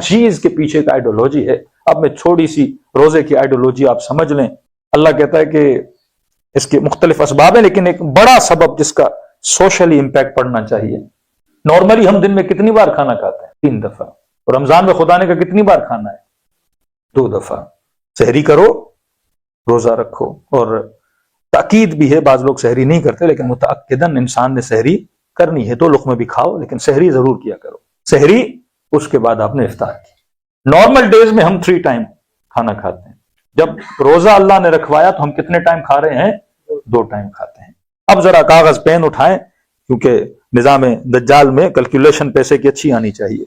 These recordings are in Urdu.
چیز کے پیچھے کا آئیڈیالوجی ہے. اب میں چھوڑی سی روزے کی آئیڈیالوجی آپ سمجھ لیں. اللہ کہتا ہے کہ اس کے مختلف اسباب ہیں، لیکن ایک بڑا سبب جس کا سوشلی امپیکٹ پڑنا چاہیے. نارملی ہم دن میں کتنی بار کھانا کھاتے ہیں؟ 3 دفعہ. اور رمضان میں خدا نے کا کتنی بار کھانا ہے؟ 2 دفعہ. سحری کرو، روزہ رکھو. اور تاکید بھی ہے، بعض لوگ سحری نہیں کرتے لیکن متعقداً انسان نے سحری کرنی ہے. 2 لقمے بھی کھاؤ لیکن سحری ضرور کیا کرو. سحری اس کے بعد آپ نے افطار کی. نارمل ڈیز میں ہم 3 ٹائم کھانا کھاتے ہیں. جب روزہ اللہ نے رکھوایا تو ہم کتنے ٹائم کھا رہے ہیں؟ 2 ٹائم کھاتے ہیں. اب ذرا کاغذ پین اٹھائیں، کیونکہ نظام دجال میں کیلکولیشن پیسے کی اچھی آنی چاہیے،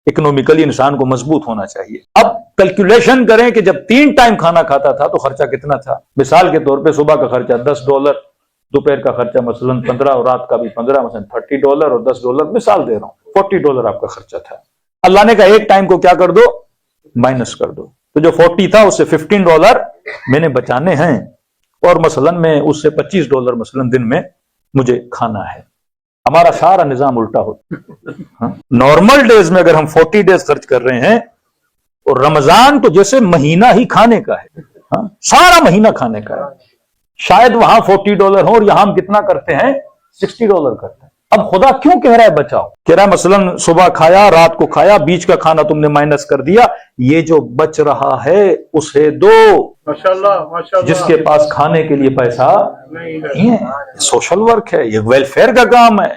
اکنومیکلی انسان کو مضبوط ہونا چاہیے. اب کیلکولیشن کریں کہ جب 3 ٹائم کھانا کھاتا تھا تو خرچہ کتنا تھا. مثال کے طور پہ صبح کا خرچہ $10، دوپہر کا خرچہ مثلاً 15 اور رات کا بھی 15، مثلاً $30 اور $10، مثال دے رہا ہوں، $40 آپ کا خرچہ تھا. اللہ نے کہا ایک ٹائم کو کیا کر دو؟ مائنس کر دو. تو جو 40 تھا اس سے $15 میں نے بچانے ہیں، اور مثلاً میں اس سے $25 مثلاً دن میں مجھے کھانا ہے. ہمارا سارا نظام الٹا ہوتا. نارمل ڈیز میں اگر ہم 40 ڈیز خرچ کر رہے ہیں، اور رمضان تو جیسے مہینہ ہی کھانے کا ہے، سارا مہینہ کھانے کا ہے. شاید وہاں $40 ہو اور یہاں ہم کتنا کرتے ہیں؟ $60 کرتے ہیں. اب خدا کیوں کہہ رہا ہے بچاؤ؟ کہہ رہا ہے مثلاً صبح کھایا، رات کو کھایا، بیچ کا کھانا تم نے مائنس کر دیا، یہ جو بچ رہا ہے اسے دو. جس کے پاس کھانے کے لیے پیسہ نہیں ہے. سوشل ورک ہے، یہ ویلفیئر کا کام ہے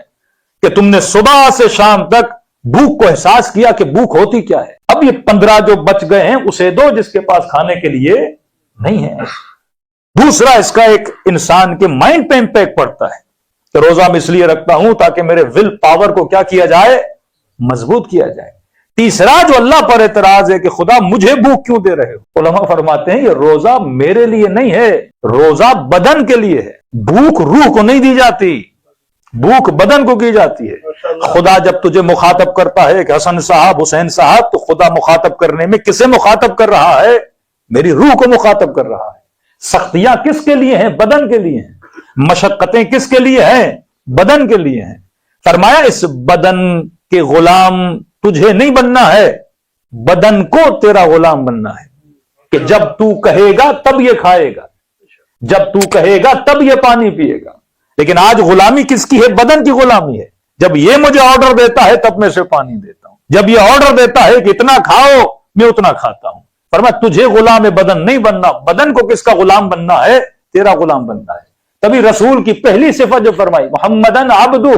کہ تم نے صبح سے شام تک بھوک کو احساس کیا کہ بھوک ہوتی کیا ہے. اب یہ 15 جو بچ گئے ہیں اسے دو جس کے پاس کھانے کے لیے نہیں ہے. دوسرا، اس کا ایک انسان کے مائنڈ پہ امپیکٹ پڑتا ہے کہ روزہ میں اس لیے رکھتا ہوں تاکہ میرے ول پاور کو کیا کیا جائے؟ مضبوط کیا جائے. تیسرا جو اللہ پر اعتراض ہے کہ خدا مجھے بھوک کیوں دے رہے ہو؟ علماء فرماتے ہیں یہ روزہ میرے لیے نہیں ہے، روزہ بدن کے لیے ہے. بھوک روح کو نہیں دی جاتی، بھوک بدن کو کی جاتی ہے. خدا جب تجھے مخاطب کرتا ہے کہ حسن صاحب، حسین صاحب، تو خدا مخاطب کرنے میں کسے مخاطب کر رہا ہے؟ میری روح کو مخاطب کر رہا ہے. سختیاں کس کے لیے ہیں؟ بدن کے لیے ہیں. مشقتیں کس کے لیے ہیں؟ بدن کے لیے ہیں. فرمایا اس بدن کے غلام تجھے نہیں بننا ہے، بدن کو تیرا غلام بننا ہے کہ جب تو کہے گا تب یہ کھائے گا، جب تو کہے گا تب یہ پانی پیے گا. لیکن آج غلامی کس کی ہے؟ بدن کی غلامی ہے. جب یہ مجھے آرڈر دیتا ہے تب میں اسے پانی دیتا ہوں، جب یہ آرڈر دیتا ہے کہ اتنا کھاؤ میں اتنا کھاتا ہوں. فرمایا تجھے غلام بدن نہیں بننا، بدن کو کس کا غلام بننا ہے؟ تیرا غلام بننا ہے. تبھی رسول کی پہلی صفت جو فرمائی محمدن عبدہ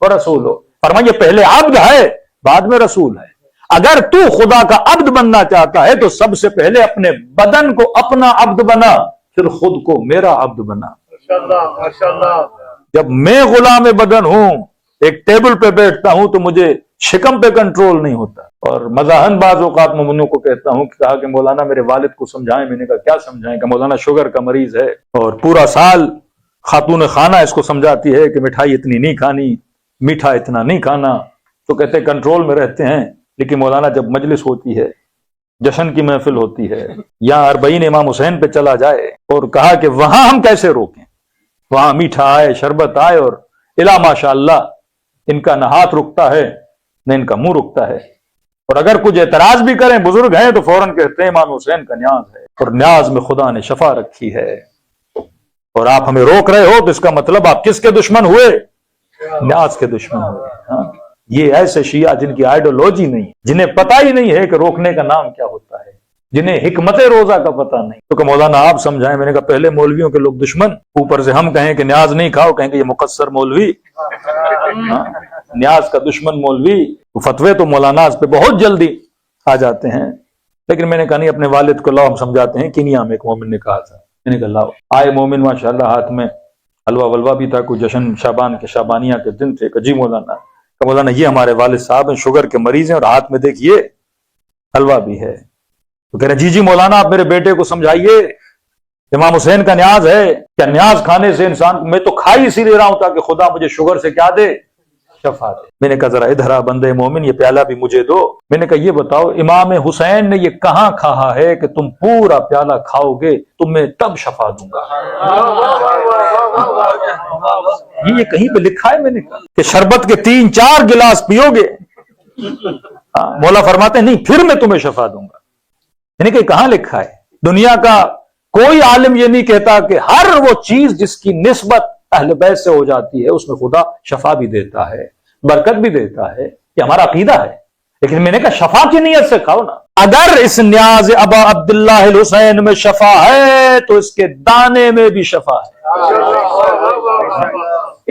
ورسولہ، فرمایا یہ پہلے عبد ہے بعد میں رسول ہے. اگر تو خدا کا عبد بننا چاہتا ہے تو سب سے پہلے اپنے بدن کو اپنا عبد بنا، پھر خود کو میرا عبد بنا. جب میں غلام بدن ہوں، ایک ٹیبل پہ بیٹھتا ہوں تو مجھے شکم پہ کنٹرول نہیں ہوتا. اور مزاحن بعض اوقات مومنوں کو کہتا ہوں کہ کہا کہ مولانا میرے والد کو سمجھائیں. میں نے کہا کیا سمجھائیں؟ کہ مولانا شوگر کا مریض ہے اور پورا سال خاتون خانہ اس کو سمجھاتی ہے کہ مٹھائی اتنی نہیں کھانی، میٹھا اتنا نہیں کھانا، تو کہتے کنٹرول میں رہتے ہیں. لیکن مولانا جب مجلس ہوتی ہے، جشن کی محفل ہوتی ہے، یا 40 امام حسین پہ چلا جائے اور کہا کہ وہاں ہم کیسے روکیں، وہاں میٹھا آئے، شربت آئے، اور الا ماشاء اللہ ان کا نہ ہاتھ رکتا ہے نہ ان کا منہ رکتا ہے. اور اگر کچھ اعتراض بھی کریں بزرگ ہیں تو فوراً کہتے ہیں امام حسین کا نیاز ہے، اور نیاز میں خدا نے شفا رکھی ہے. اور آپ ہمیں روک رہے ہو تو اس کا مطلب آپ کس کے دشمن ہوئے؟ نیاز کے دشمن ہوئے. یہ ایسے شیعہ جن کی آئیڈیالوجی نہیں، جنہیں پتہ ہی نہیں ہے کہ روکنے کا نام کیا ہوتا ہے، جنہیں حکمت روزہ کا پتہ نہیں. تو کہ مولانا آپ سمجھائیں. میں نے کہا پہلے مولویوں کے لوگ دشمن، اوپر سے ہم کہیں کہ نیاز نہیں کھاؤ، کہیں کہ یہ مقصر مولوی، نیاز کا دشمن مولوی. فتوے تو مولانا پہ بہت جلدی آ جاتے ہیں. لیکن میں نے کہا نہیں، اپنے والد کو لاؤ، ہم سمجھاتے ہیں. کنیا میں ایک مومن نے کہا تھا، میں نے کہا لاؤ. آئے مومن ماشاءاللہ، ہاتھ میں حلوہ ولوا بھی تھا، کوئی جشن شابان کے شابانیہ کے دن تھے. کہ جی مولانا، کہ مولانا یہ ہمارے والد صاحب ہیں، شوگر کے مریض ہیں، اور ہاتھ میں دیکھیے حلوہ بھی ہے. تو کہہ رہے جی مولانا آپ میرے بیٹے کو سمجھائیے، امام حسین کا نیاز ہے. کیا نیاز کھانے سے انسان، میں تو کھا ہی اسی لے رہا ہوں تاکہ خدا مجھے شوگر سے کیا دے؟ شفا دے. میں نے کہا ذرا ادھر آ بندے مومن، یہ پیالہ بھی مجھے دو. میں نے کہا یہ بتاؤ امام حسین نے یہ کہاں کہا ہے کہ تم پورا پیالہ کھاؤ گے تو میں تب شفا دوں گا؟ یہ کہیں پہ لکھا ہے؟ میں نے کہا کہ شربت کے 3-4 گلاس پیو گے مولا فرماتے ہیں نہیں پھر میں تمہیں شفا دوں گا. یعنی کہ کہاں لکھا ہے؟ دنیا کا کوئی عالم یہ نہیں کہتا کہ ہر وہ چیز جس کی نسبت اہل بیت سے ہو جاتی ہے اس میں خدا شفا بھی دیتا ہے، برکت بھی دیتا ہے. یہ ہمارا عقیدہ ہے. لیکن میں نے کہا شفا کی نیت سے کھاؤ نا. اگر اس نیاز ابا عبداللہ الحسین میں شفا ہے تو اس کے دانے میں بھی شفا ہے.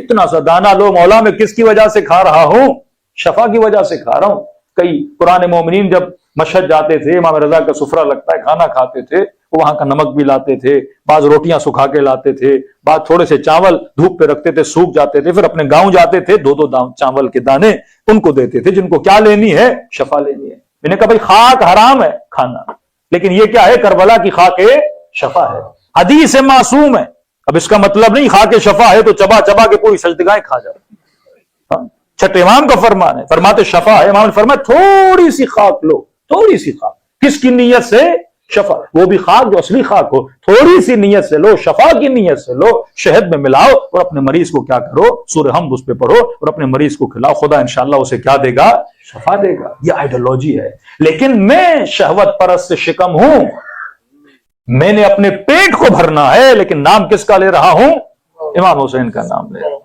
اتنا سا دانا لو مولا میں کس کی وجہ سے کھا رہا ہوں؟ شفا کی وجہ سے کھا رہا ہوں. کئی پرانے مومنین جب مشہد جاتے تھے، امام رضا کا سفرہ لگتا ہے، کھانا کھاتے تھے، وہ وہاں کا نمک بھی لاتے تھے، بعض روٹیاں سکھا کے لاتے تھے، بعض تھوڑے سے چاول دھوپ پہ رکھتے تھے، سوکھ جاتے تھے، پھر اپنے گاؤں جاتے تھے، دو چاول کے دانے ان کو دیتے تھے جن کو کیا لینی ہے؟ شفا لینی ہے. میں نے کہا بھائی خاک حرام ہے کھانا، لیکن یہ کیا ہے؟ کربلا کی خاک شفا ہے، حدیث معصوم ہے. اب اس کا مطلب نہیں خاک شفا ہے تو چبا چبا کے پوری سجدگاہیں کھا جاؤ. چھٹے امام کا فرمان ہے، فرماتے شفا ہے. امام نے فرمایا تھوڑی سی خاک لو، تھوڑی سی خاک. کس کی نیت سے؟ شفا. وہ بھی خاک جو اصلی خاک ہو، تھوڑی سی نیت سے لو، شفا کی نیت سے لو، شہد میں ملاؤ اور اپنے مریض کو کیا کرو؟ سورہ حمد اس پہ پڑھو اور اپنے مریض کو کھلاؤ. خدا انشاءاللہ اسے کیا دے گا؟ شفا دے گا. یہ آئیڈیالوجی ہے. لیکن میں شہوت پرست سے شکم ہوں، میں نے اپنے پیٹ کو بھرنا ہے، لیکن نام کس کا لے رہا ہوں؟ امام حسین کا نام لے رہا ہوں.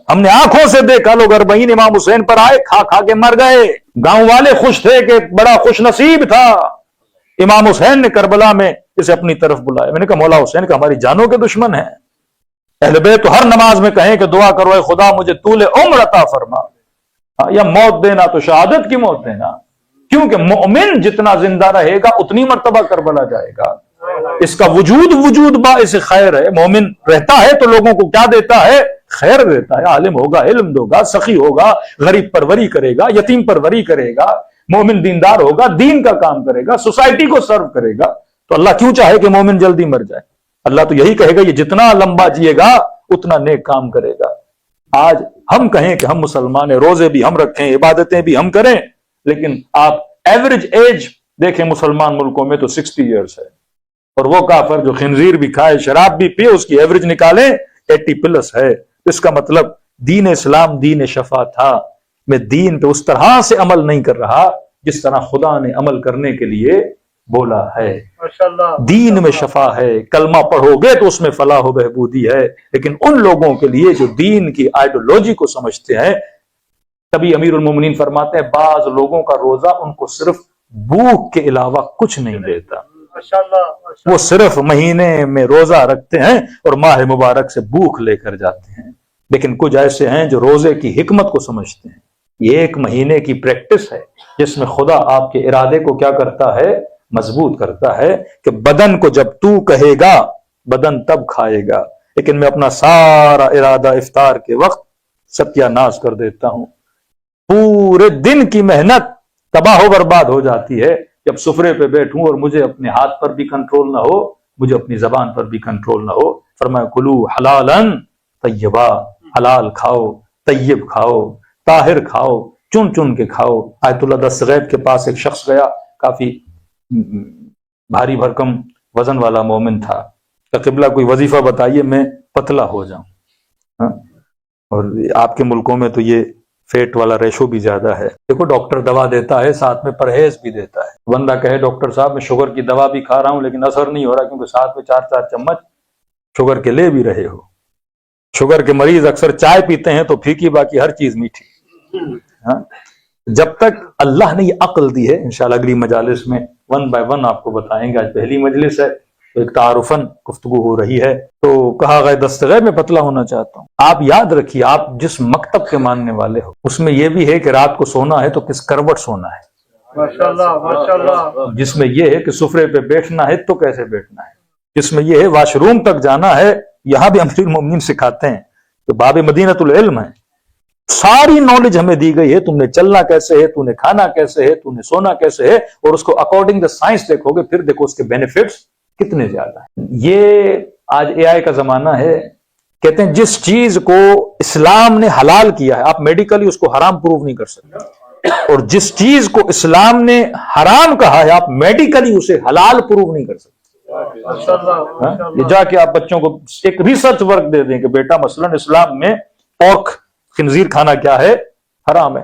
ہم نے آنکھوں سے دیکھا لوگ اربعین امام حسین پر آئے، کھا کھا کے مر گئے. گاؤں والے خوش تھے کہ بڑا خوش نصیب تھا، امام حسین نے کربلا میں اسے اپنی طرف بلایا. میں نے کہا مولا حسین کا ہماری جانوں کے دشمن ہیں. اہل بیت تو ہر نماز میں کہیں کہ دعا کرو اے خدا مجھے طول عمر عطا فرما، یا موت دینا تو شہادت کی موت دینا. کیونکہ مومن جتنا زندہ رہے گا اتنی مرتبہ کربلا جائے گا. اس کا وجود باعث خیر ہے. مومن رہتا ہے تو لوگوں کو کیا دیتا ہے؟ خیر دیتا ہے. عالم ہوگا، علم ہوگا، سخی ہوگا، غریب پروری کرے گا، یتیم پروری کرے گا. مومن دیندار ہوگا، دین کا کام کرے گا، سوسائٹی کو سرو کرے گا. تو اللہ کیوں چاہے کہ مومن جلدی مر جائے؟ اللہ تو یہی کہے گا یہ جتنا لمبا جیے گا اتنا نیک کام کرے گا. آج ہم کہیں کہ ہم مسلمان ہیں، روزے بھی ہم رکھیں، عبادتیں بھی ہم کریں، لیکن آپ ایوریج ایج دیکھیں مسلمان ملکوں میں تو 60 ایئرس ہے. اور وہ کافر جو خنزیر بھی کھائے، شراب بھی پیے، اس کی ایوریج نکالیں 80 پلس ہے. اس کا مطلب دین اسلام دین شفا تھا. میں دین پہ اس طرح سے عمل نہیں کر رہا جس طرح خدا نے عمل کرنے کے لیے بولا ہے. دین میں شفا ہے. کلمہ پڑھو گے تو اس میں فلاح و بہبودی ہے. لیکن ان لوگوں کے لیے جو دین کی آئیڈیالوجی کو سمجھتے ہیں، تبھی امیر المومنین فرماتے ہیں بعض لوگوں کا روزہ ان کو صرف بھوک کے علاوہ کچھ نہیں دیتا. وہ صرف مہینے میں روزہ رکھتے ہیں اور ماہ مبارک سے بھوک لے کر جاتے ہیں. لیکن کچھ ایسے ہیں جو روزے کی حکمت کو سمجھتے ہیں. یہ ایک مہینے کی پریکٹس ہے جس میں خدا آپ کے ارادے کو کیا کرتا ہے؟ مضبوط کرتا ہے کہ بدن کو جب تو کہے گا بدن تب کھائے گا. لیکن میں اپنا سارا ارادہ افطار کے وقت ستیہ ناش کر دیتا ہوں. پورے دن کی محنت تباہ و برباد ہو جاتی ہے جب سفرے پہ بیٹھوں اور مجھے اپنے ہاتھ پر بھی کنٹرول نہ ہو، مجھے اپنی زبان پر بھی کنٹرول نہ ہو. فرمایا کلو حلالاً طیبا، حلال کھاؤ، طیب کھاؤ، طاہر کھاؤ، چن چن کے کھاؤ. آیت اللہ دستغیب کے پاس ایک شخص گیا، کافی بھاری بھرکم وزن والا مومن تھا. کہ قبلہ کوئی وظیفہ بتائیے میں پتلا ہو جاؤں. اور آپ کے ملکوں میں تو یہ فیٹ والا ریشو بھی زیادہ ہے. دیکھو ڈاکٹر دوا دیتا ہے، ساتھ میں پرہیز بھی دیتا ہے. بندہ کہے ڈاکٹر صاحب میں شوگر کی دوا بھی کھا رہا ہوں لیکن اثر نہیں ہو رہا، کیونکہ ساتھ میں 4 چمچ شوگر کے لے بھی رہے ہو. شوگر کے مریض اکثر چائے پیتے ہیں تو پھیکی، باقی ہر چیز میٹھی. جب تک اللہ نے یہ عقل دی ہے، انشاءاللہ اگلی مجالس میں 1 بائی 1 آپ کو بتائیں گے. آج پہلی مجلس ہے تو ایک تعارفاً گفتگو ہو رہی ہے. تو کہا گئے دستغیب میں پتلا ہونا چاہتا ہوں. آپ یاد رکھیے آپ جس مکتب کے ماننے والے ہو اس میں یہ بھی ہے کہ رات کو سونا ہے تو کس کروٹ سونا ہے. ماشاءاللہ. جس میں یہ ہے کہ سفرے پہ بیٹھنا ہے تو کیسے بیٹھنا ہے. جس میں یہ ہے واش روم تک جانا ہے، یہاں بھی امیر المومنین سکھاتے ہیں کہ باب مدینۃ العلم ہے. ساری نالج ہمیں دی گئی ہے، تم نے چلنا کیسے ہے، تم نے کھانا کیسے ہے، تم نے سونا کیسے ہے، اور اس کو اکارڈنگ دا سائنس دیکھو گے پھر دیکھو اس کے بینیفٹس کتنے زیادہ ہیں. یہ آج اے آئی کا زمانہ ہے. کہتے ہیں جس چیز کو اسلام نے حلال کیا ہے آپ میڈیکلی اس کو حرام پروف نہیں کر سکتے، اور جس چیز کو اسلام نے حرام کہا ہے آپ میڈیکلی اسے حلال پروف نہیں کر سکتے. یہ جا کے آپ بچوں کو ایک ریسرچ ورک دے دیں کہ بیٹا مثلا اسلام میں پورک خنزیر کھانا کیا ہے؟ حرام ہے.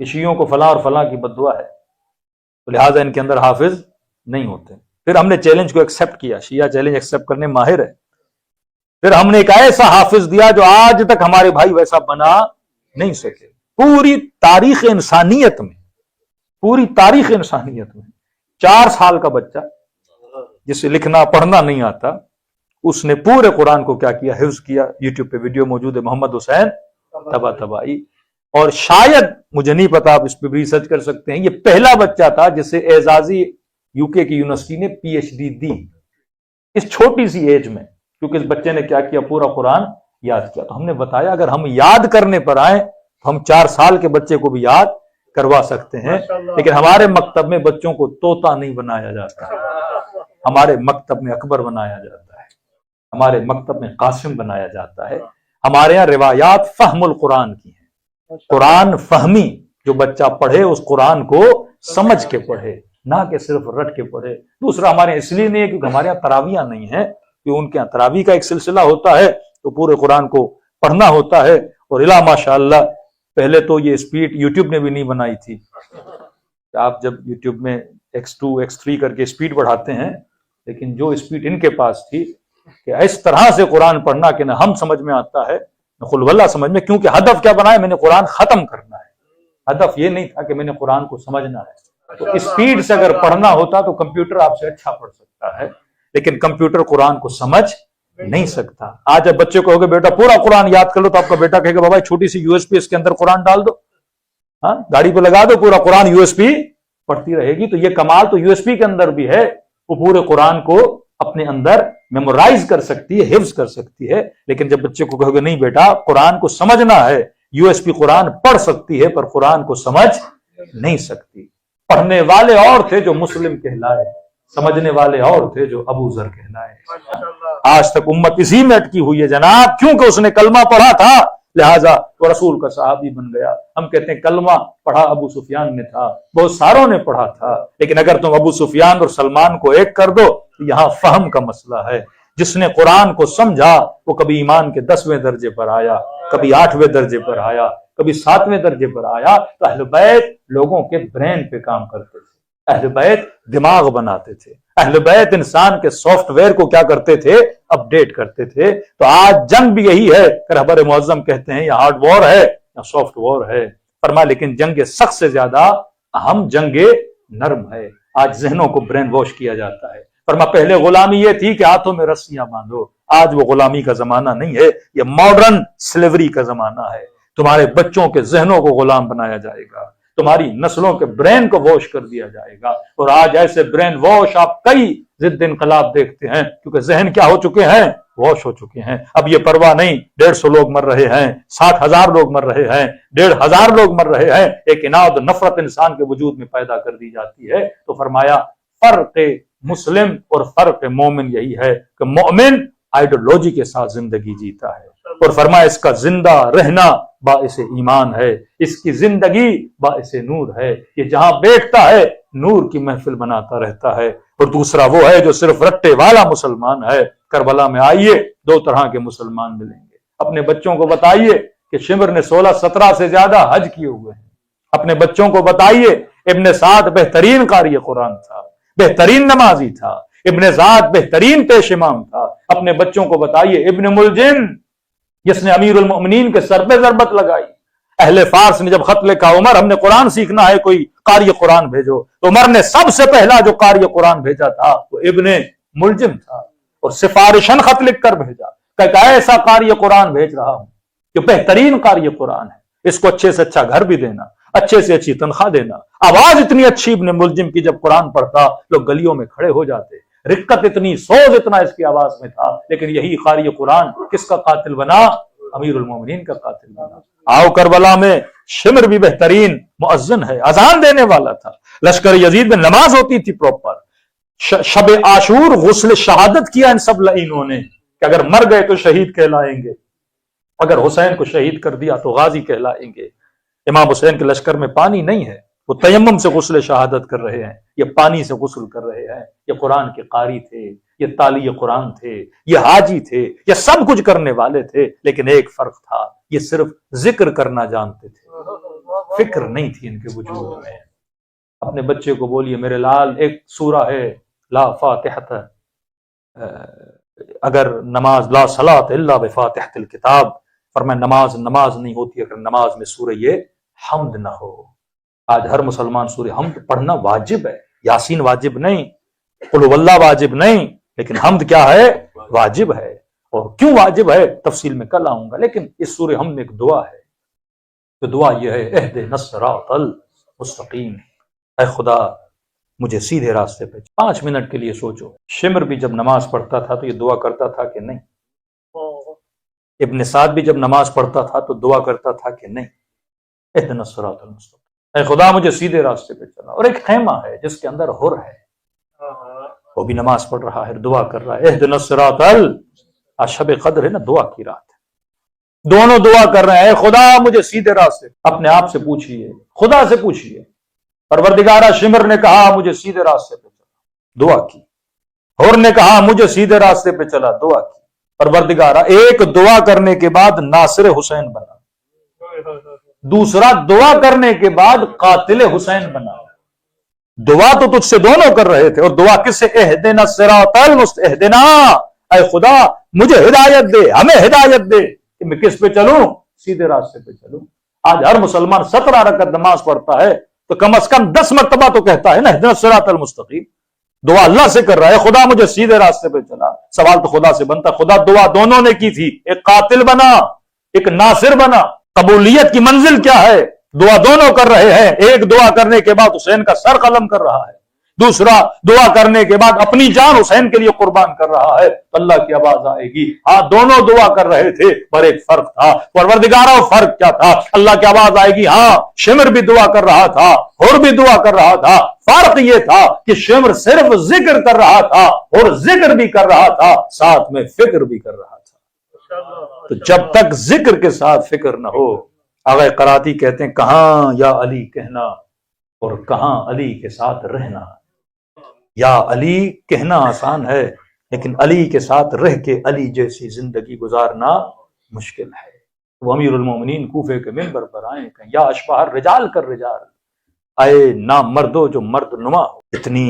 کہ شیعوں کو فلاں اور فلاں کی بد دعا ہے، تو لہٰذا ان کے اندر حافظ نہیں ہوتے۔ پھر ہم نے چیلنج کو ایکسپٹ کیا، شیعہ چیلنج ایکسپٹ کرنے ماہر ہے، پھر ہم نے ایک ایسا حافظ دیا جو آج تک ہمارے بھائی ویسا بنا نہیں سکے۔ پوری تاریخ انسانیت میں، پوری تاریخ انسانیت میں 4 سال کا بچہ جسے لکھنا پڑھنا نہیں آتا، اس نے پورے قرآن کو کیا کیا، حفظ کیا۔ یوٹیوب پہ ویڈیو موجود ہے، محمد حسین طباطبائی، اور شاید مجھے نہیں پتا، آپ اس پہ بھی ریسرچ کر سکتے ہیں، یہ پہلا بچہ تھا جسے اعزازی UK کی یونیورسٹی نے PhD دی اس چھوٹی سی ایج میں، کیونکہ اس بچے نے کیا کیا، پورا قرآن یاد کیا۔ تو ہم نے بتایا اگر ہم یاد کرنے پر آئیں تو ہم 4 سال کے بچے کو بھی یاد کروا سکتے ہیں، لیکن ہمارے مکتب میں بچوں کو طوطا نہیں بنایا جاتا، ہمارے مکتب میں اکبر بنایا جاتا ہے، ہمارے مکتب میں قاسم بنایا جاتا ہے۔ ہمارے یہاں روایات فہم القرآن کی ہیں، قرآن فہمی، جو بچہ پڑھے اس قرآن کو سمجھ کے پڑھے، نہ کہ صرف رٹ کے پڑھے۔ دوسرا ہمارے اس لیے نہیں ہے کیونکہ ہمارے یہاں تراویح نہیں ہے، کہ ان کے یہاں تراویح کا ایک سلسلہ ہوتا ہے تو پورے قرآن کو پڑھنا ہوتا ہے، اور الا ماشاء اللہ پہلے تو یہ اسپیڈ یوٹیوب نے بھی نہیں بنائی تھی۔ آپ جب یوٹیوب میں X2 X3 کر کے اسپیڈ بڑھاتے ہیں، لیکن جو اسپیڈ ان کے پاس تھی کہ اس طرح سے قرآن پڑھنا کہ نہ ہم سمجھ میں آتا ہے نہ قل واللہ سمجھ میں، کیونکہ ہدف کیا بنا ہے، میں نے قرآن ختم کرنا ہے، ہدف یہ نہیں تھا کہ میں نے قرآن کو سمجھنا ہے۔ تو اسپیڈ سے اگر پڑھنا ہوتا تو کمپیوٹر آپ سے اچھا پڑھ سکتا ہے، لیکن کمپیوٹر قرآن کو سمجھ نہیں سکتا۔ آج جب بچے کو ہوگے بیٹا پورا قرآن یاد کر لو، تو آپ کا بیٹا کہے گا بابا چھوٹی سی USB اس کے اندر قرآن ڈال دو، ہاں گاڑی پہ لگا دو، پورا قرآن USB پڑھتی رہے گی۔ تو یہ کمال تو USB کے اندر بھی ہے، وہ پورے قرآن کو اپنے اندر میمورائز کر سکتی ہے، حفظ کر سکتی ہے۔ لیکن جب بچے کو کہو گے نہیں بیٹا قرآن کو سمجھنا ہے، USB قرآن پڑھ سکتی ہے پر قرآن کو سمجھ نہیں سکتی۔ پڑھنے والے اور تھے جو مسلم کہلائے، سمجھنے والے اور تھے جو ابو ذر کہلائے۔ آج تک امت اسی میں اٹکی ہوئی ہے جناب، کیونکہ اس نے کلمہ پڑھا تھا لہٰذا وہ رسول کا صحابی بن گیا۔ ہم کہتے ہیں کلمہ پڑھا ابو سفیان نے تھا، بہت ساروں نے پڑھا تھا، لیکن اگر تم ابو سفیان اور سلمان کو ایک کر دو تو یہاں فہم کا مسئلہ ہے۔ جس نے قرآن کو سمجھا وہ کبھی ایمان کے 10ویں درجے پر آیا، کبھی 8ویں درجے پر آیا، کبھی 7ویں درجے پر آیا۔ تو اہل بیت لوگوں کے برین پہ کام کرتے تھے، اہل بیت دماغ بناتے تھے، اہل بیت انسان کے سافٹ ویئر کو کیا کرتے تھے، اپ ڈیٹ کرتے تھے۔ تو آج جنگ بھی یہی ہے، رہبر معظم کہتے ہیں یہ ہارڈ وار ہے یا سافٹ وار ہے، فرمایا لیکن جنگ سخت سے زیادہ اہم جنگ نرم ہے۔ آج ذہنوں کو برین واش کیا جاتا ہے۔ فرمایا پہلے غلامی یہ تھی کہ ہاتھوں میں رسیاں باندھو، آج وہ غلامی کا زمانہ نہیں ہے، یہ ماڈرن سلیوری کا زمانہ ہے۔ تمہارے بچوں کے ذہنوں کو غلام بنایا جائے گا، تمہاری نسلوں کے برین کو واش کر دیا جائے گا۔ اور آج ایسے برین واش آپ کئی ضد انقلاب دیکھتے ہیں، کیونکہ ذہن کیا ہو چکے ہیں، واش ہو چکے ہیں۔ اب یہ پرواہ نہیں 150 لوگ مر رہے ہیں، 60,000 لوگ مر رہے ہیں، 1,500 لوگ مر رہے ہیں، ایک اناد نفرت انسان کے وجود میں پیدا کر دی جاتی ہے۔ تو فرمایا فرق مسلم اور فرق مومن یہی ہے کہ مومن آئیڈیالوجی کے ساتھ زندگی جیتا ہے، اور فرمایا اس کا زندہ رہنا باعث ایمان ہے، اس کی زندگی باعث نور ہے، یہ جہاں بیٹھتا ہے نور کی محفل بناتا رہتا ہے۔ اور دوسرا وہ ہے جو صرف رٹے والا مسلمان ہے۔ کربلا میں آئیے 2 طرح کے مسلمان ملیں گے۔ اپنے بچوں کو بتائیے کہ شمر نے 16-17 سے زیادہ حج کیے ہوئے ہیں، اپنے بچوں کو بتائیے ابن سعد بہترین قاری قرآن تھا، بہترین نمازی تھا، ابن سعد بہترین پیش امام تھا۔ اپنے بچوں کو بتائیے ابن ملجم جس نے امیر المؤمنین کے سر پہ ضربت لگائی۔ اہل فارس نے جب خط لکھا عمر ہم نے قرآن سیکھنا ہے، کوئی قاری قرآن بھیجو، تو عمر نے سب سے پہلا جو قاری قرآن بھیجا تھا وہ ابن ملجم تھا، اور سفارشن خط لکھ کر بھیجا کہ ایسا قاری قرآن بھیج رہا ہوں جو بہترین قاری قرآن ہے، اس کو اچھے سے اچھا گھر بھی دینا، اچھے سے اچھی تنخواہ دینا۔ آواز اتنی اچھی ابن ملجم کی، جب قرآن پڑھتا لوگ گلیوں میں کھڑے ہو جاتے، رقت اتنی، سوز اتنا اس کی آواز میں تھا، لیکن یہی قاری قرآن کس کا قاتل بنا؟ امیر المومنین کا قاتل بنا۔ آؤ کربلا میں شمر بھی بہترین مؤذن ہے، اذان دینے والا تھا۔ لشکر یزید میں نماز ہوتی تھی پراپر۔ شب عاشور غسل شہادت کیا ان سب لعینوں نے کہ اگر مر گئے تو شہید کہلائیں گے، اگر حسین کو شہید کر دیا تو غازی کہلائیں گے۔ امام حسین کے لشکر میں پانی نہیں ہے، وہ تیمم سے غسل شہادت کر رہے ہیں، یہ پانی سے غسل کر رہے ہیں، یہ قرآن کے قاری تھے، یہ تالی قرآن تھے، یہ حاجی تھے، یہ سب کچھ کرنے والے تھے، لیکن ایک فرق تھا، یہ صرف ذکر کرنا جانتے تھے، فکر نہیں تھی ان کے وجود میں۔ اپنے بچے کو بولیے میرے لال ایک سورہ ہے لا فاتحۃ، اگر نماز لا صلاۃ الا بفاتحۃ الکتاب، فرمایا نماز نہیں ہوتی اگر نماز میں سورہ حمد نہ ہو۔ آج ہر مسلمان سورہ حمد پڑھنا واجب ہے، یاسین واجب نہیں، قل هو اللہ واجب نہیں، لیکن حمد کیا ہے؟ واجب ہے۔ اور کیوں واجب ہے تفصیل میں کل آؤں گا، لیکن اس سورہ حمد میں ایک دعا ہے، تو دعا یہ ہے اہدنا الصراط المستقیم، اے خدا مجھے سیدھے راستے پہ۔ 5 منٹ کے لیے سوچو، شمر بھی جب نماز پڑھتا تھا تو یہ دعا کرتا تھا کہ نہیں؟ ابن سعد بھی جب نماز پڑھتا تھا تو دعا کرتا تھا کہ نہیں؟ اہدنا الصراط المستقیم، اے خدا مجھے سیدھے راستے پہ چلا۔ اور ایک خیمہ ہے جس کے اندر حر ہے، وہ بھی نماز پڑھ رہا ہے، دعا کر رہا ہے اہدنا الصراط آج شب قدر ہے نا، دعا کی رات ہے، دونوں دعا کر رہے ہیں اے خدا مجھے سیدھے راستے۔ اپنے آپ سے پوچھئے، خدا سے پوچھئے، پروردگارہ شمر نے کہا مجھے سیدھے راستے پہ چلا، دعا کی، حر نے کہا مجھے سیدھے راستے پہ چلا، دعا کی، پروردگارہ ایک دعا کرنے کے بعد ناصر حسین بنا، دوسرا دعا کرنے کے بعد قاتل حسین بنا۔ دعا تو تجھ سے دونوں کر رہے تھے، اور دعا کس سے؟ اہدنا الصراط المستقیم، اہدنا اے خدا مجھے ہدایت دے، ہمیں ہدایت دے کہ میں کس پہ چلوں؟ سیدھے راستے پہ چلوں۔ آج ہر مسلمان 17 رکعت نماز پڑھتا ہے تو کم از کم 10 مرتبہ تو کہتا ہے نا اہدنا الصراط المستقیم، دعا اللہ سے کر رہا ہے خدا مجھے سیدھے راستے پہ چلا۔ سوال تو خدا سے بنتا، خدا دعا دونوں نے کی تھی، ایک قاتل بنا ایک ناصر بنا، قبولیت کی منزل کیا ہے؟ دعا دونوں کر رہے ہیں، ایک دعا کرنے کے بعد حسین کا سر قلم کر رہا ہے، دوسرا دعا کرنے کے بعد اپنی جان حسین کے لیے قربان کر رہا ہے، اللہ کی آواز آئے گی ہاں دونوں دعا کر رہے تھے پر ایک فرق تھا، پروردگارہ فرق کیا تھا؟ اللہ کی آواز آئے گی ہاں شمر بھی دعا کر رہا تھا، حر بھی دعا کر رہا تھا، فرق یہ تھا کہ شمر صرف ذکر کر رہا تھا اور ذکر بھی کر رہا تھا ساتھ میں فکر بھی کر رہا تھا۔ تو جب تک ذکر کے ساتھ فکر نہ ہو، آغا قراتی کہتے ہیں کہاں یا علی کہنا اور کہاں علی کے ساتھ رہنا۔ یا علی کہنا آسان ہے، لیکن علی کے ساتھ رہ کے علی جیسی زندگی گزارنا مشکل ہے۔ وہ امیر المومنین کوفے کے منبر پر آئے کہ یا اشباہ الرجال کر رجال، اے نا مردوں جو مرد نما ہو۔ اتنی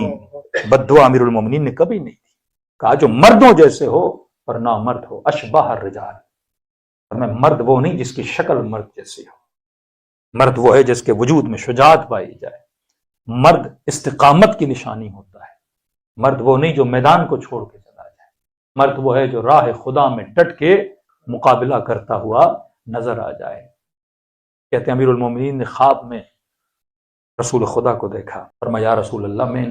بد دعا امیر المومنین نے کبھی نہیں دی، کہا جو مردوں جیسے ہو پر نا مرد ہو، اشباہ الرجال، میں مرد وہ نہیں جس کی شکل مرد جیسی ہو، مرد وہ ہے جس کے وجود میں شجاعت پائی جائے، مرد استقامت کی نشانی ہوتا ہے، مرد وہ نہیں جو میدان کو چھوڑ کے چلا جائے، مرد وہ ہے جو راہ خدا میں ڈٹ کے مقابلہ کرتا ہوا نظر آ جائے۔ کہتے ہیں امیر المومنین نے خواب میں رسول خدا کو دیکھا، فرمایا یا رسول اللہ میں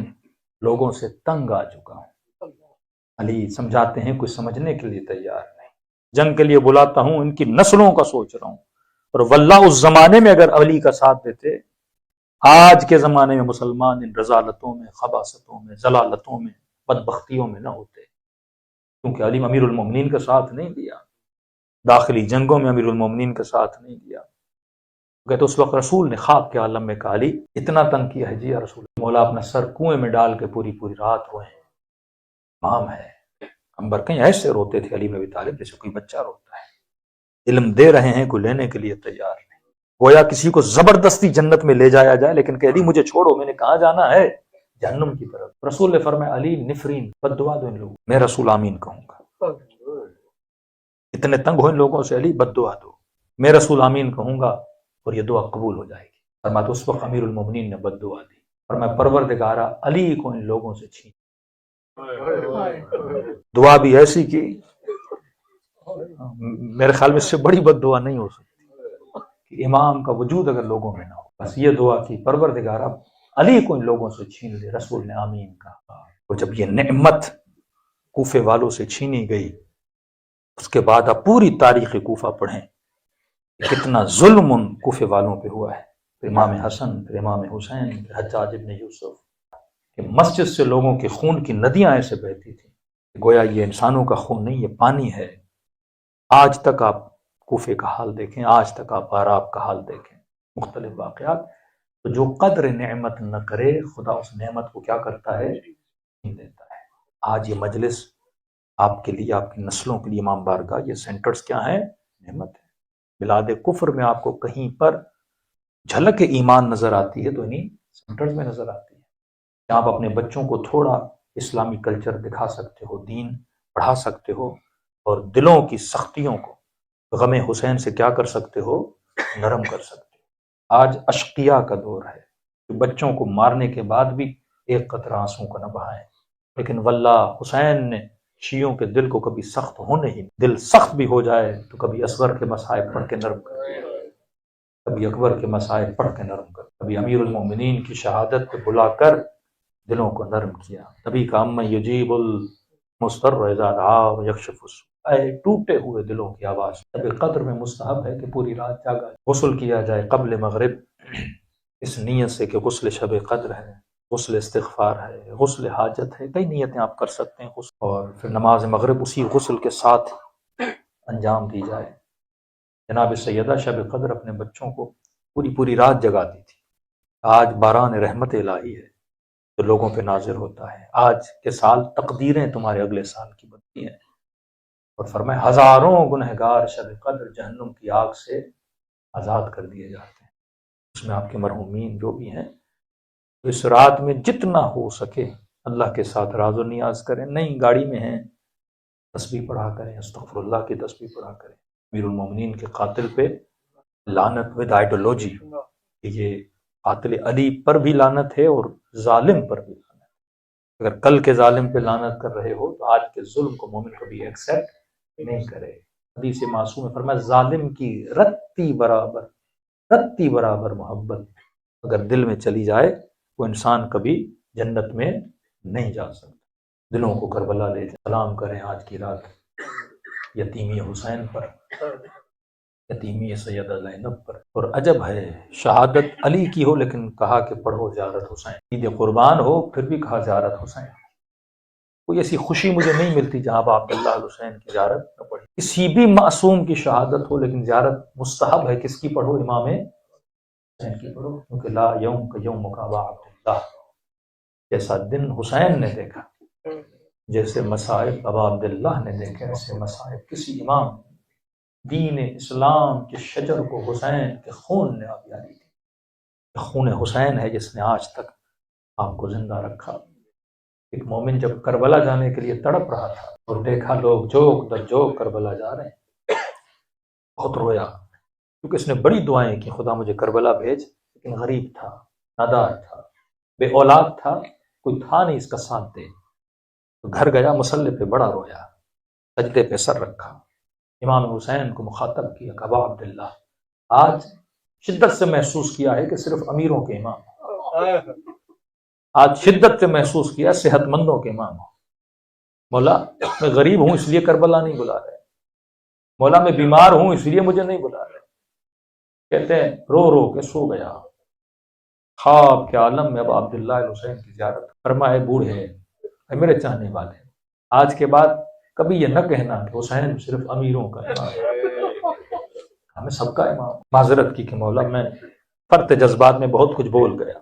لوگوں سے تنگ آ چکا ہوں، علی سمجھاتے ہیں کوئی سمجھنے کے لیے تیار نہیں، جنگ کے لیے بلاتا ہوں ان کی نسلوں کا سوچ رہا ہوں، اور واللہ اس زمانے میں اگر علی کا ساتھ دیتے آج کے زمانے میں مسلمان ان رذالتوں میں، خباثتوں میں، ضلالتوں میں، بدبختیوں میں نہ ہوتے، کیونکہ علی امیر المومنین کا ساتھ نہیں دیا، داخلی جنگوں میں امیر المومنین کا ساتھ نہیں دیا۔ کہتے اس وقت رسول نے خواب کے عالم میں کہا علی اتنا تنگ کیا ہے جی یا رسول، مولا اپنا سر کنویں میں ڈال کے پوری رات ہوئے ہیں، امام ہے، ہم برکیں ایسے روتے تھے علی بن ابی طالب جیسے کوئی بچہ روتا ہے، علم دے رہے ہیں کوئی لینے کے لیے تیار نہیں، گویا کسی کو زبردستی جنت میں لے جایا جائے، لیکن کہ علی مجھے چھوڑو، میں نے کہاں جانا ہے؟ جہنم کی طرف۔ رسول نے فرمایا علی نفرین، بد دعا دو ان لوگوں، میں رسول آمین کہوں گا، اتنے تنگ ہو ان لوگوں سے علی بد دعا دو، میں رسول آمین کہوں گا اور یہ دعا قبول ہو جائے گی۔ فرمایا اس وقت امیر المومنین نے بد دعا دی، فرمایا پروردگارہ علی کو ان لوگوں سے چھین، دعا بھی ایسی کی میرے خیال میں اس سے بڑی بد دعا نہیں ہو سکتی کہ امام کا وجود اگر لوگوں میں نہ ہو، بس یہ دعا کی پروردگارہ علی کو ان لوگوں سے چھین لے، رسول نے آمین کہا۔ اور جب یہ نعمت کوفے والوں سے چھینی گئی، اس کے بعد آپ پوری تاریخ کوفہ پڑھیں، کتنا ظلم ان کوفے والوں پہ ہوا ہے، پھر امام حسن، پھر امام حسین، پھر حجاج ابن یوسف، کہ مسجد سے لوگوں کے خون کی ندیاں ایسے بہتی تھیں، گویا یہ انسانوں کا خون نہیں، یہ پانی ہے۔ آج تک آپ کوفے کا حال دیکھیں، آج تک آپ آراب کا حال دیکھیں، مختلف واقعات۔ تو جو قدر نعمت نہ کرے خدا اس نعمت کو کیا کرتا ہے؟ نہیں دیتا ہے۔ آج یہ مجلس آپ کے لیے، آپ کی نسلوں کے لیے امام بارگاہ، یہ سینٹرز کیا ہیں؟ نعمت ہے۔ بلاد کفر میں آپ کو کہیں پر جھلک ایمان نظر آتی ہے تو انہیں سینٹرز میں نظر آتی ہے، کہ آپ اپنے بچوں کو تھوڑا اسلامی کلچر دکھا سکتے ہو، دین پڑھا سکتے ہو، اور دلوں کی سختیوں کو غم حسین سے کیا کر سکتے ہو؟ نرم کر سکتے ہو۔ آج اشقیاء کا دور ہے کہ بچوں کو مارنے کے بعد بھی ایک قطرہ آنسوں کو نہ بہائیں، لیکن واللہ حسین نے شیعوں کے دل کو کبھی سخت ہونے ہی، دل سخت بھی ہو جائے تو کبھی اصغر کے مصائب پڑھ کے نرم کر دیا، کبھی اکبر کے مصائب پڑھ کے نرم کر، کبھی امیر المومنین کی شہادت پہ بلا کر دلوں کو نرم کیا۔ نبی کا اما یجیب المستر اذا دعا ویکشف السوء، اے ٹوٹے ہوئے دلوں کی آواز۔ شب قدر میں مستحب ہے کہ پوری رات جاگا، غسل کیا جائے قبل مغرب، اس نیت سے کہ غسل شب قدر ہے، غسل استغفار ہے، غسل حاجت ہے، کئی نیتیں آپ کر سکتے ہیں، اور پھر نماز مغرب اسی غسل کے ساتھ انجام دی جائے۔ جناب سیدہ شب قدر اپنے بچوں کو پوری رات جگاتی تھی۔ آج باران رحمت الہی ہے تو لوگوں پہ نازل ہوتا ہے، آج کے سال تقدیریں تمہارے اگلے سال کی بنتی ہیں، اور فرمائے ہزاروں گنہگار شب قدر جہنم کی آگ سے آزاد کر دیے جاتے ہیں۔ اس میں آپ کے مرحومین جو بھی ہیں، تو اس رات میں جتنا ہو سکے اللہ کے ساتھ راز و نیاز کریں۔ نئی گاڑی میں ہیں، تسبیح پڑھا کریں، استغفر اللہ کی تسبیح پڑھا کریں۔ امیر المومنین کے قاتل پہ لعنت ود آئیڈیالوجی، یہ قاتل علی پر بھی لعنت ہے اور ظالم پر بھی لعنت ہے۔ اگر کل کے ظالم پہ لعنت کر رہے ہو تو آج کے ظلم کو مومن کبھی ایکسیپٹ نہیں کرے۔ حدیث معصوم میں فرمایا ظالم کی رتی برابر محبت اگر دل میں چلی جائے وہ انسان کبھی جنت میں نہیں جا سکتا۔ دلوں کو کربلا لے جائے۔ سلام کریں آج کی رات یتیمی حسین پر، یتیمی سیدہ زینب پر۔ اور عجب ہے، شہادت علی کی ہو لیکن کہا کہ پڑھو زیارت حسین، عید قربان ہو پھر بھی کہا زیارت حسین۔ کوئی ایسی خوشی مجھے نہیں ملتی جہاں آپ عبداللہ الحسین کی زیارت نہ پڑھی۔ کسی بھی معصوم کی شہادت ہو لیکن زیارت مستحب ہے، کس کی پڑھو؟ امام حسین کی پڑھو، کیونکہ لا یوم کا یوم مقابہ عبداللہ، جیسا دن حسین نے دیکھا، جیسے مصائب ابا عبداللہ نے دیکھے، ایسے مصائب کسی امام دین اسلام کے شجر کو حسین کے خون نے آبیاری دی۔ خون حسین ہے جس نے آج تک آپ کو زندہ رکھا۔ ایک مومن جب کربلا جانے کے لیے تڑپ رہا تھا اور دیکھا لوگ جوک در جوک کربلا جا رہے ہیں، بہت رویا، کیونکہ اس نے بڑی دعائیں کی، خدا مجھے کربلا بھیج، لیکن غریب تھا، نادار تھا، بے اولاد تھا، کوئی تھا نہیں اس کا ساتھ دے۔ تو گھر گیا، مصلی پہ بڑا رویا، سجدے پہ سر رکھا، امام حسین کو مخاطب کیا کہ ابا عبداللہ، آج شدت سے محسوس کیا ہے کہ صرف امیروں کے امام، آج شدت سے محسوس کیا صحت مندوں کے امام ہو۔ مولا میں غریب ہوں اس لیے کربلا نہیں بلا رہے، مولا میں بیمار ہوں اس لیے مجھے نہیں بلا رہے۔ کہتے ہیں رو رو کے سو گیا خواب کے عالم میں ابا عبداللہ الحسین کی زیارت۔ فرمائے بوڑھے، اے میرے چاہنے والے، آج کے بعد کبھی یہ نہ کہنا کہ حسین صرف امیروں کا امام ہے، ہمیں سب کا امام۔ معذرت کی کہ مولا میں فرط جذبات میں بہت کچھ بول گیا۔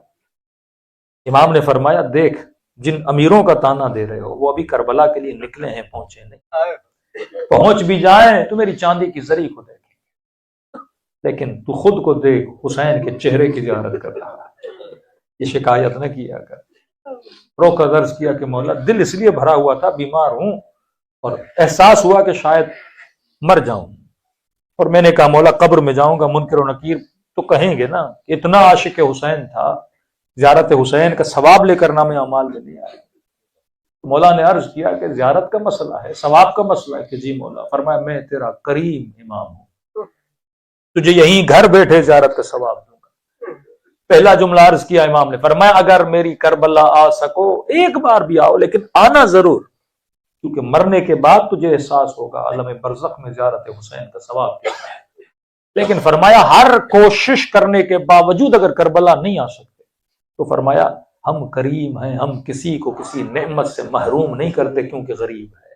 امام نے فرمایا دیکھ، جن امیروں کا تانا دے رہے ہو وہ ابھی کربلا کے لیے نکلے ہیں، پہنچے نہیں، پہنچ بھی جائیں تو میری چاندی کی زری کو دیکھیں، لیکن تو خود کو دیکھ، حسین کے چہرے کی زیارت کر رہا ہے۔ یہ شکایت نہ کیا کر، رو کر عرض کیا کہ مولا دل اس لیے بھرا ہوا تھا، بیمار ہوں اور احساس ہوا کہ شاید مر جاؤں، اور میں نے کہا مولا قبر میں جاؤں گا منکر و نکیر تو کہیں گے نا اتنا عاشق حسین تھا، زیارت حسین کا ثواب لے کر نام اعمال میں نہیں آئے۔ مولا نے عرض کیا کہ زیارت کا مسئلہ ہے، ثواب کا مسئلہ ہے کہ جی مولا۔ فرمایا میں تیرا کریم امام ہوں، تجھے یہیں گھر بیٹھے زیارت کا ثواب دوں گا۔ پہلا جملہ عرض کیا امام نے، فرمایا اگر میری کربلا آ سکو ایک بار بھی آؤ، لیکن آنا ضرور، کیونکہ مرنے کے بعد تجھے احساس ہوگا عالم برزخ میں زیارت حسین کا ثواب کیا ہے۔ لیکن فرمایا ہر کوشش کرنے کے باوجود اگر کربلا نہیں آ سکتے تو فرمایا ہم کریم ہیں، ہم کسی کو کسی نعمت سے محروم نہیں کرتے، کیونکہ غریب ہے،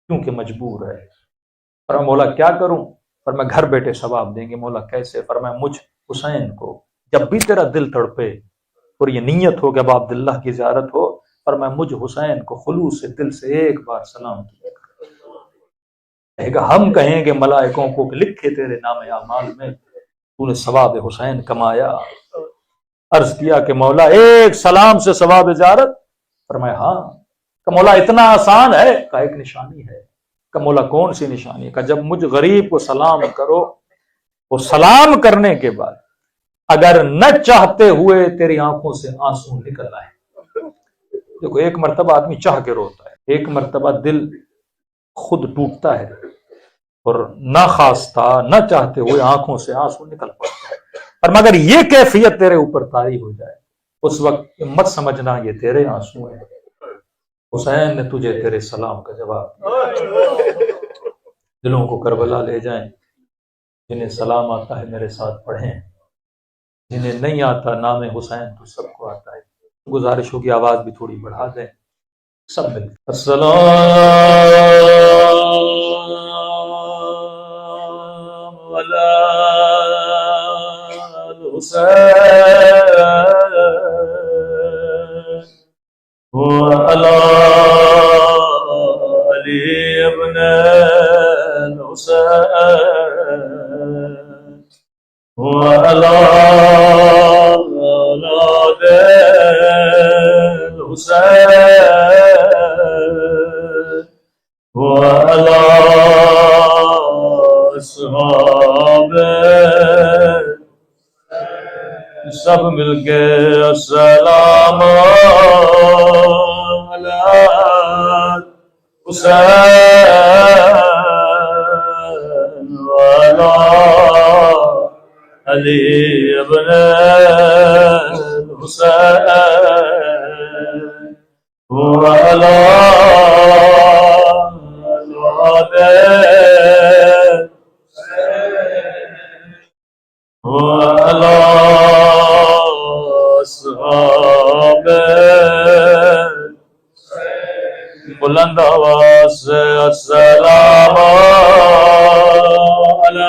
کیونکہ مجبور ہے۔ فرمایا مولا کیا کروں؟ فرمایا گھر بیٹھے ثواب دیں گے۔ مولا کیسے؟ فرمایا مجھ حسین کو جب بھی تیرا دل تڑپے اور یہ نیت ہو کہ اب عبداللہ کی زیارت ہو اور میں مجھ حسین کو خلوص سے دل سے ایک بار سلام کیا کہے گا ہم کہیں گے ملائکوں کو کہ لکھے تیرے نام اعمال میں تو نے ثواب حسین کمایا. عرض کیا کہ مولا ایک سلام سے ثواب زیارت؟ فرمایا ہاں. کہ مولا اتنا آسان ہے؟ کہ ایک نشانی ہے. کہ مولا کون سی نشانی؟ کہ جب مجھ غریب کو سلام کرو اور سلام کرنے کے بعد اگر نہ چاہتے ہوئے تیری آنکھوں سے آنسو نکل آئے. دیکھو ایک مرتبہ آدمی چاہ کے روتا ہے، ایک مرتبہ دل خود ٹوٹتا ہے اور نہ خواستہ نہ چاہتے ہوئے آنکھوں سے آنسو نکل پڑتا ہے. اور مگر یہ کیفیت تیرے اوپر طاری ہو جائے اس وقت مت سمجھنا یہ تیرے آنسو ہیں، حسین نے تجھے تیرے سلام کا جواب دیا. دلوں کو کربلا لے جائیں. جنہیں سلام آتا ہے میرے ساتھ پڑھیں، جنہیں نہیں آتا نام حسین تو سب کو آتا ہے. گزارش ہوگی آواز بھی تھوڑی بڑھا دیں سب مل کے. السلام علی الحسین وعلی علی ابن الحسین وعلی اولاد الحسین وعلی اصحاب سب مل کے السلام علی حسین وعلی علی ابن الحسین وعلی اولاد وعلی اصحاب بلند آواز سے السلام علی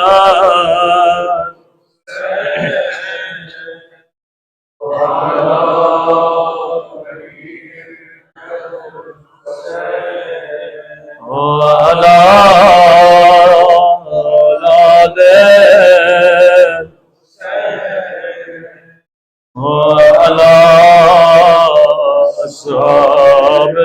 وعلی اولاد وعلی اصحاب